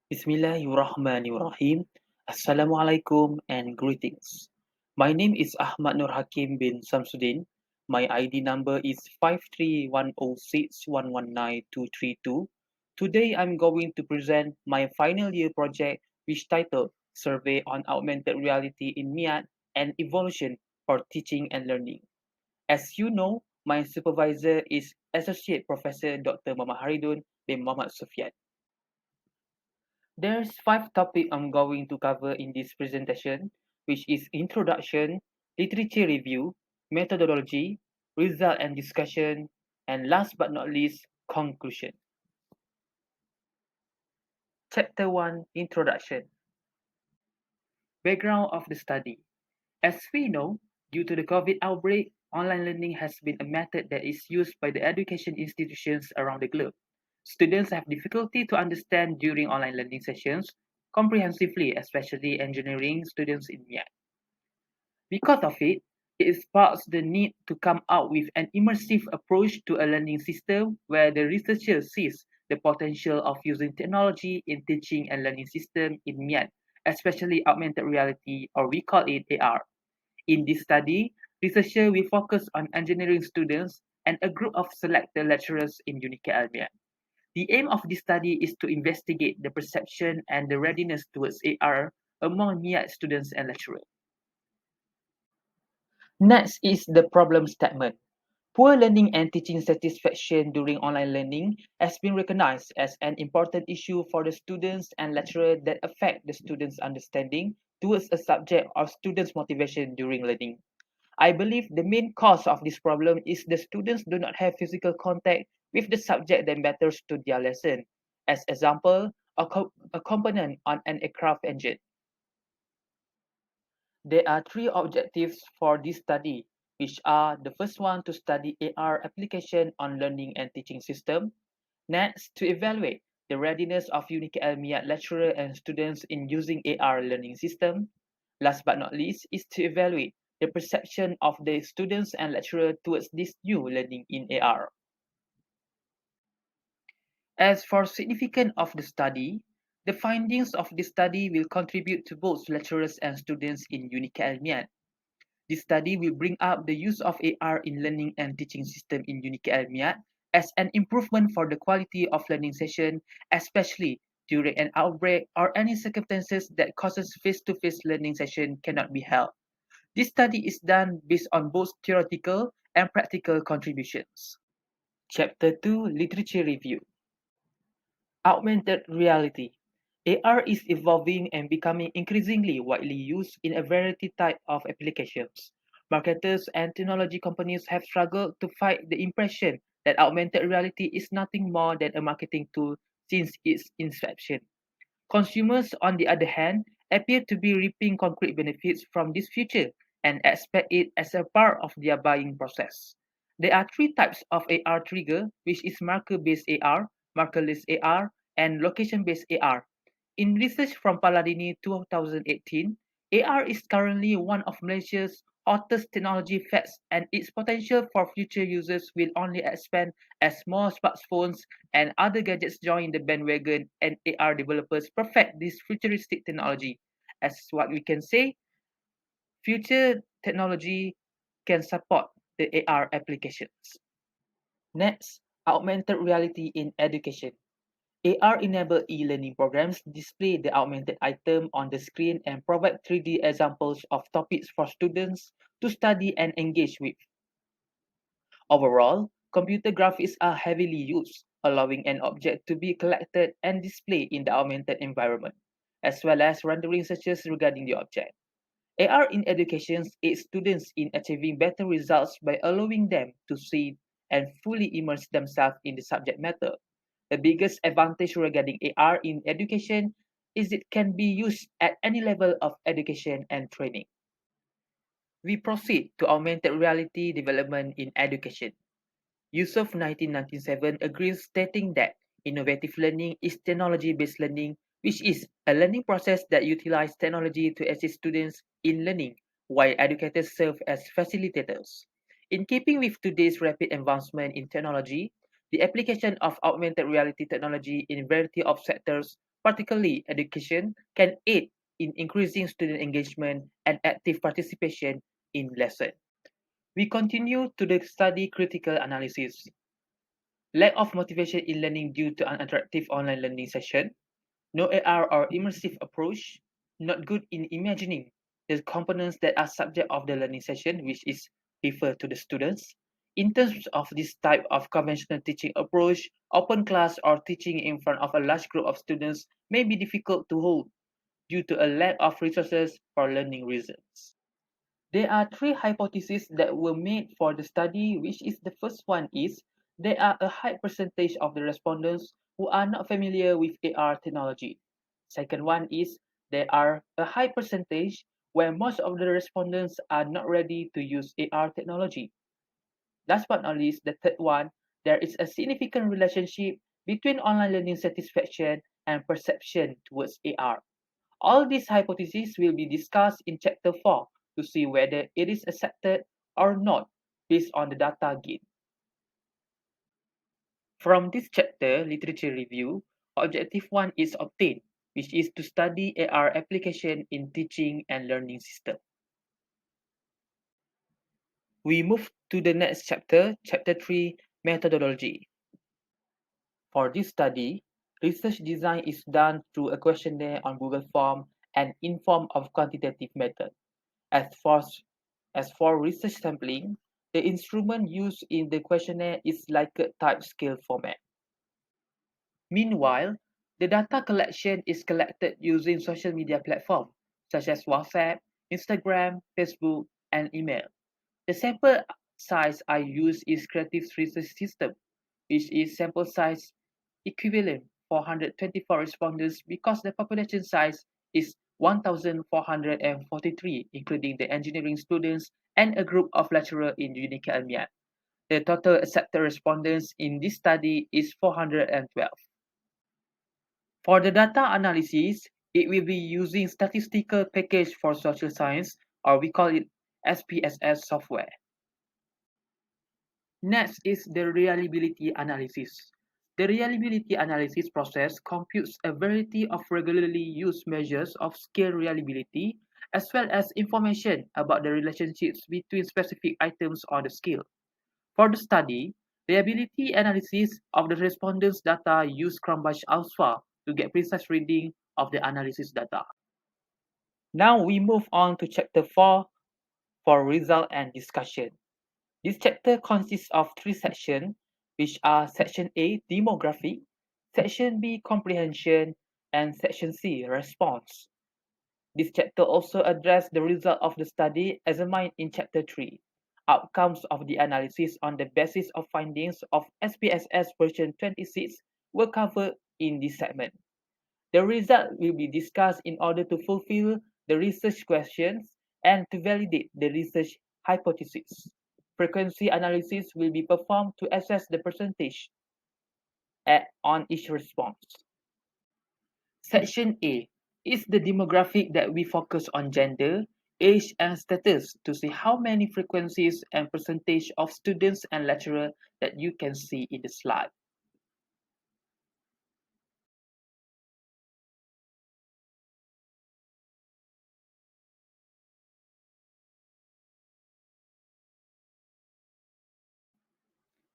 Bismillahirrahmanirrahim. Assalamualaikum and greetings. My name is Ahmad Nur Hakim bin Samsudin. My ID number is 53106119232. Today I'm going to present my final year project which titled Survey on Augmented Reality in Miat and Evolution for Teaching and Learning. As you know, my supervisor is Associate Professor Dr. Muhammad Haridun bin Muhammad Sufyan. There's five topics I'm going to cover in this presentation, which is introduction, literature review, methodology, result and discussion, and last but not least, conclusion. Chapter 1, Introduction. Background of the study. As we know, due to the COVID outbreak, online learning has been a method that is used by the education institutions around the globe. Students have difficulty to understand during online learning sessions comprehensively, especially engineering students in Miat. Because of it, it sparks the need to come up with an immersive approach to a learning system where the researcher sees the potential of using technology in teaching and learning system in Miat, especially augmented reality, or we call it AR. In this study, researchers will focus on engineering students and a group of selected lecturers in Unica Albion. The aim of this study is to investigate the perception and the readiness towards AR among MIAT students and lecturers. Next is the problem statement. Poor learning and teaching satisfaction during online learning has been recognized as an important issue for the students and lecturers that affect the students' understanding towards a subject or students' motivation during learning. I believe the main cause of this problem is the students do not have physical contact with the subject that matters to their lesson. As example, a component on an aircraft engine. There are three objectives for this study, which are the first one to study AR application on learning and teaching system. Next, to evaluate the readiness of Unica Miat lecturer and students in using AR learning system. Last but not least is to evaluate the perception of the students and lecturer towards this new learning in AR. As for significance of the study, the findings of the study will contribute to both lecturers and students in Unica Miat. This study will bring up the use of AR in learning and teaching system in Unica Miat as an improvement for the quality of learning session, especially during an outbreak or any circumstances that causes face-to-face learning session cannot be held. This study is done based on both theoretical and practical contributions. Chapter 2, Literature Review. Augmented reality. AR is evolving and becoming increasingly widely used in a variety type of applications. Marketers and technology companies have struggled to fight the impression that augmented reality is nothing more than a marketing tool since its inception. Consumers, on the other hand, appear to be reaping concrete benefits from this feature and expect it as a part of their buying process. There are three types of AR trigger, which is marker-based AR, markerless AR, and location-based AR. In research from Palladini 2018, AR is currently one of Malaysia's hottest technology fads, and its potential for future users will only expand as more smartphones and other gadgets join the bandwagon and AR developers perfect this futuristic technology. As what we can say, future technology can support the AR applications. Next, augmented reality in education. AR-enabled e-learning programs display the augmented item on the screen and provide 3D examples of topics for students to study and engage with. Overall, computer graphics are heavily used, allowing an object to be collected and displayed in the augmented environment, as well as rendering searches regarding the object. AR in education aids students in achieving better results by allowing them to see and fully immerse themselves in the subject matter. The biggest advantage regarding AR in education is it can be used at any level of education and training. We proceed to augmented reality development in education. Yusuf 1997 agrees stating that innovative learning is technology-based learning, which is a learning process that utilizes technology to assist students in learning, while educators serve as facilitators. In keeping with today's rapid advancement in technology, the application of augmented reality technology in a variety of sectors Particularly, education can aid in increasing student engagement and active participation in lesson. We continue to the study critical analysis. Lack of motivation in learning due to an unattractive online learning session, no AR or immersive approach, not good in imagining the components that are subject of the learning session, which is referred to the students. In terms of this type of conventional teaching approach, open class or teaching in front of a large group of students may be difficult to hold due to a lack of resources for learning reasons. There are three hypotheses that were made for the study, which is the first one is there are a high percentage of the respondents who are not familiar with AR technology. Second one is there are a high percentage where most of the respondents are not ready to use AR technology. Last but not least, the third one, there is a significant relationship between online learning satisfaction and perception towards AR. All these hypotheses will be discussed in Chapter 4 to see whether it is accepted or not based on the data gained. From this chapter, literature review, objective 1 is obtained, which is to study AR application in teaching and learning system. We move to the next chapter, Chapter 3, methodology. For this study, research design is done through a questionnaire on Google Form and in form of quantitative method. As for, as for research sampling, the instrument used in the questionnaire is Likert type scale format. Meanwhile, the data collection is collected using social media platforms such as WhatsApp, Instagram, Facebook, and email. The sample size I use is Creative Research System, which is sample size equivalent 424 respondents because the population size is 1,443, including the engineering students and a group of lecturers in Unica and Miat. The total accepted respondents in this study is 412. For the data analysis, it will be using statistical package for social science, or we call it SPSS software. Next is the reliability analysis. The reliability analysis process computes a variety of regularly used measures of scale reliability, as well as information about the relationships between specific items on the scale. For the study, reliability analysis of the respondents' data use Cronbach alpha to get precise reading of the analysis data. Now we move on to chapter 4 for result and discussion. This chapter consists of three sections, which are Section A, Demographic, Section B, Comprehension, and Section C, Response. This chapter also addressed the result of the study examined in Chapter 3, Outcomes of the analysis on the basis of findings of SPSS version 26 were covered in this segment. The result will be discussed in order to fulfill the research questions and to validate the research hypothesis. Frequency analysis will be performed to assess the percentage on each response. Section A is the demographic that we focus on gender, age, and status to see how many frequencies and percentage of students and lecturers that you can see in the slide.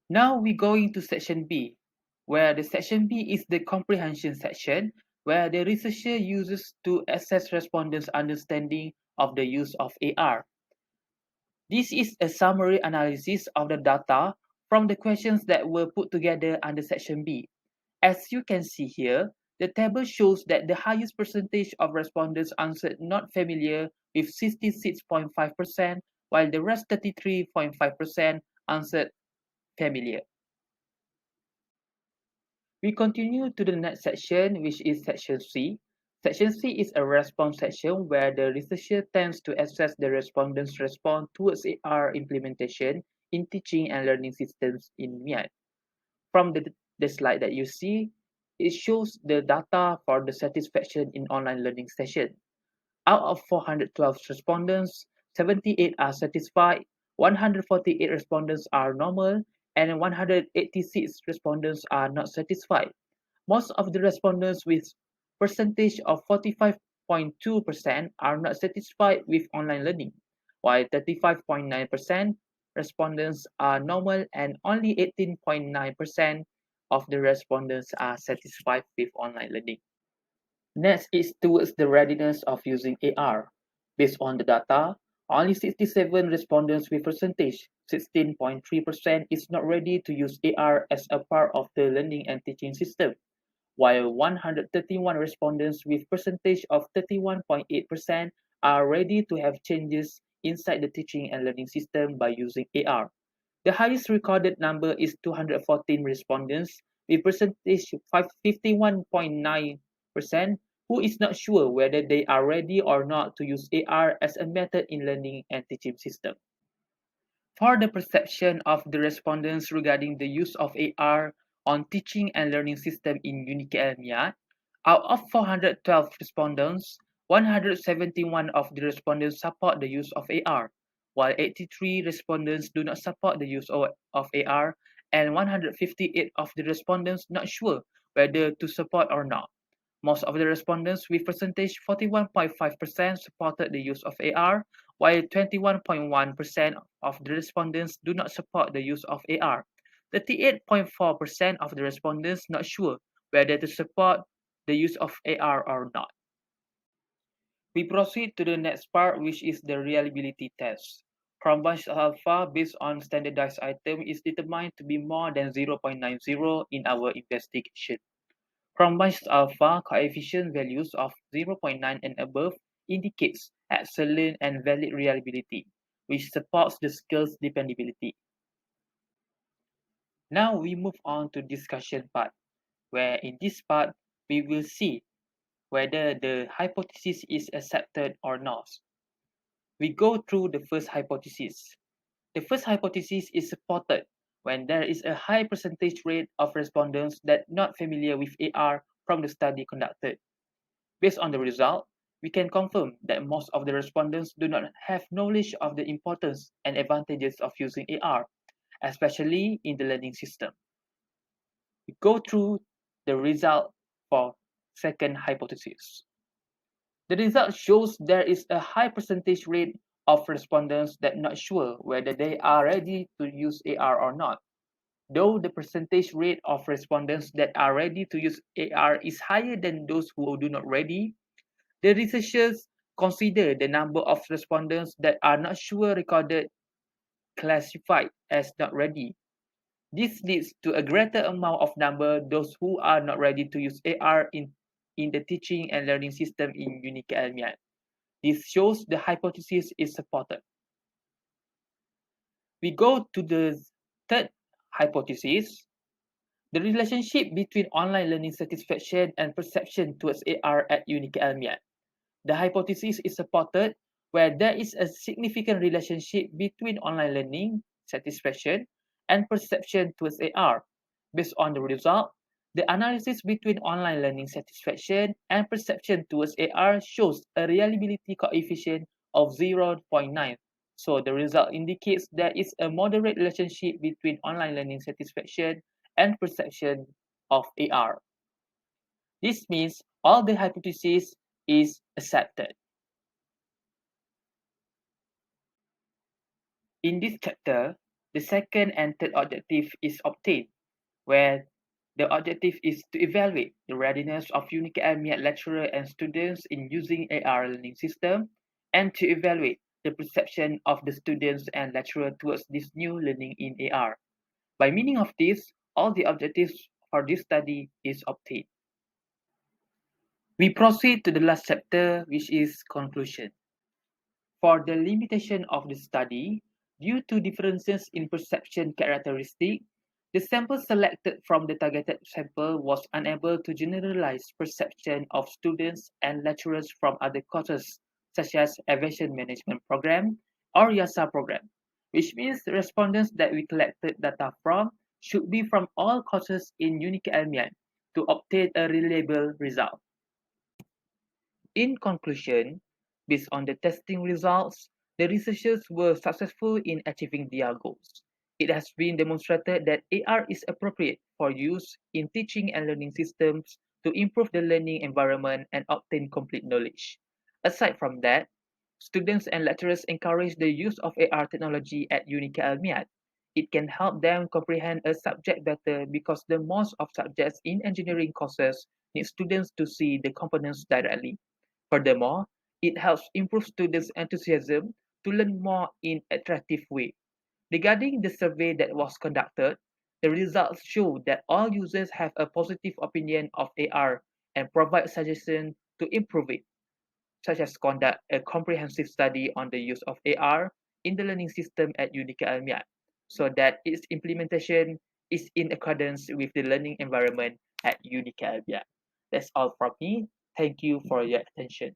Now we go into section B, where the section B is the comprehension section, where the researcher uses to assess respondents' understanding of the use of AR. This is a summary analysis of the data from the questions that were put together under section B. As you can see here, the table shows that the highest percentage of respondents answered not familiar with 66.5%, while the rest 33.5% answered familiar. We continue to the next section, which is section C. Section C is a response section where the researcher tends to assess the respondents' response towards AR implementation in teaching and learning systems in Miat. From the slide that you see, it shows the data for the satisfaction in online learning session. Out of 412 respondents, 78 are satisfied, 148 respondents are normal, and 186 respondents are not satisfied. Most of the respondents with percentage of 45.2% are not satisfied with online learning, while 35.9% respondents are normal and only 18.9% of the respondents are satisfied with online learning. Next is towards the readiness of using AR. Based on the data, only 67 respondents with percentage 16.3% is not ready to use AR as a part of the learning and teaching system, while 131 respondents with percentage of 31.8% are ready to have changes inside the teaching and learning system by using AR. The highest recorded number is 214 respondents with percentage 51.9% who is not sure whether they are ready or not to use AR as a method in learning and teaching system. For the perception of the respondents regarding the use of AR on teaching and learning system in UNIKL Miat, out of 412 respondents, 171 of the respondents support the use of AR, while 83 respondents do not support the use of AR, and 158 of the respondents not sure whether to support or not. Most of the respondents with percentage 41.5% supported the use of AR, while 21.1% of the respondents do not support the use of AR. 38.4% of the respondents not sure whether to support the use of AR or not. We proceed to the next part, which is the reliability test. Combined alpha based on standardized item is determined to be more than 0.90 in our investigation. Combined alpha coefficient values of 0.9 and above indicates excellent and valid reliability, which supports the skill's dependability. Now we move on to discussion part, where in this part we will see whether the hypothesis is accepted or not. We go through the first hypothesis. The first hypothesis is supported when there is a high percentage rate of respondents that not familiar with AR from the study conducted. Based on the result, we can confirm that most of the respondents do not have knowledge of the importance and advantages of using AR, especially in the learning system. We go through the result for second hypothesis. The result shows there is a high percentage rate of respondents that not sure whether they are ready to use AR or not. Though the percentage rate of respondents that are ready to use AR is higher than those who do not ready, the researchers consider the number of respondents that are not sure recorded classified as not ready. This leads to a greater amount of number those who are not ready to use AR in the teaching and learning system in UNIKL Miat. This shows the hypothesis is supported. We go to the third hypothesis. The relationship between online learning satisfaction and perception towards AR at UNIKL Miat. The hypothesis is supported where there is a significant relationship between online learning satisfaction and perception towards AR. Based on the result, the analysis between online learning satisfaction and perception towards AR shows a reliability coefficient of 0.9. So the result indicates there is a moderate relationship between online learning satisfaction and perception of AR. This means all the hypotheses is accepted. In this chapter, the second and third objective is obtained, where the objective is to evaluate the readiness of UNIKL Miat lecturer and students in using AR learning system, and to evaluate the perception of the students and lecturer towards this new learning in AR. By meaning of this, all the objectives for this study is obtained. We proceed to the last chapter, which is conclusion. For the limitation of the study, due to differences in perception characteristic, the sample selected from the targeted sample was unable to generalize perception of students and lecturers from other courses, such as Aviation Management Program or YASA program, which means the respondents that we collected data from should be from all courses in UNIKL Miat to obtain a reliable result. In conclusion, based on the testing results, the researchers were successful in achieving their goals. It has been demonstrated that AR is appropriate for use in teaching and learning systems to improve the learning environment and obtain complete knowledge. Aside from that, students and lecturers encourage the use of AR technology at Unica Almiat. It can help them comprehend a subject better because the most of subjects in engineering courses need students to see the components directly. Furthermore, it helps improve students' enthusiasm to learn more in attractive way. Regarding the survey that was conducted, the results show that all users have a positive opinion of AR and provide suggestions to improve it, such as conduct a comprehensive study on the use of AR in the learning system at Unica Almiat, so that its implementation is in accordance with the learning environment at Unica Almiat. That's all from me. Thank you for your attention.